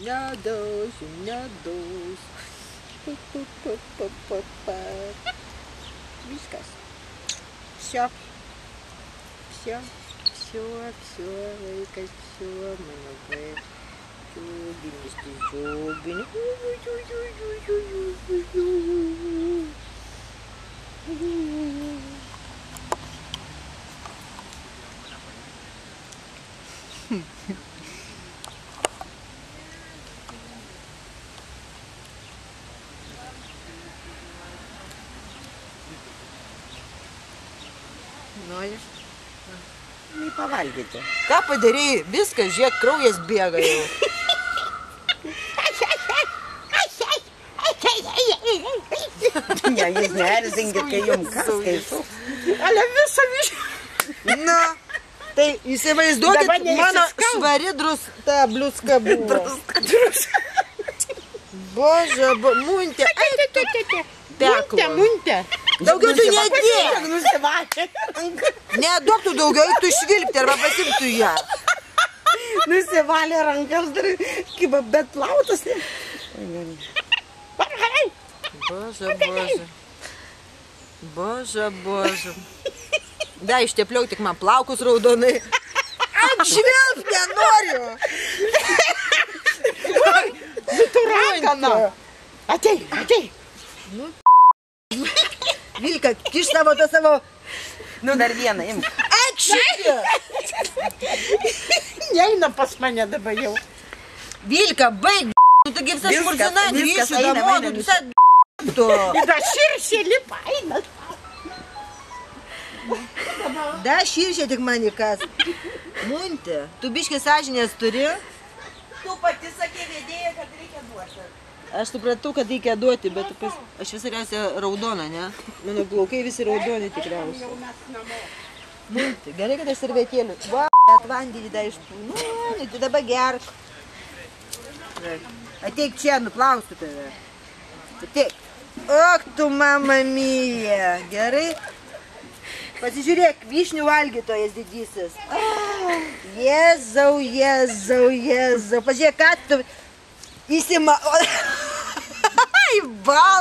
Nedaus. Viskas. Все, vaikas, mano vaikas. Džiauginis, džiauginis. Nori? Pavalgyti. Ką padarėjai? Viskas, žiūrėk, kraujas bėga jau. Ne, jūs neerzinkit, kai jums kas skaitų. Ale visą višką. Na, tai įsivaizduokit, mano švari druska bliuska buvo. Bože, muntė. Muntė. Daugiau tu nedėk. Neduok tu daugiau, tu švilpti arba pasimtų ją. Nusivalė rankas dar, bet plautas. Bože. Da, ištepliau tik man plaukus raudonai. Atšvilp nenoriu. Tu ragana. Atei. Vilka, kiš savo tą savo... Nu, dar vieną, imk. Ekšikė! Neina pas mane dabar jau. Vilka, baig, tu taigi visą šmurziną grįšiu namo, tu visą tu. Da širšė lipa, eina. Da širšė tik man įkas. Muntė, tu biškį sąžinės turi? Tu pati sakė vedėja, kad reikia duoti. Aš supratau, kad reikia duoti, bet aš visariausia raudona, ne? Mano plaukai visi raudoni tikriausiai. Muntė, gerai, kad aš servetėliu. Va, atvandenį da išpūnu, tu dabar gerk. Ateik čia, nuplausiu tave. Ateik. Ok, tu mama mija. Gerai? Pasižiūrėk, vyšnių valgytojas didysis. Jėzau. Pažiūrėk, ką tu įsima... Į balą.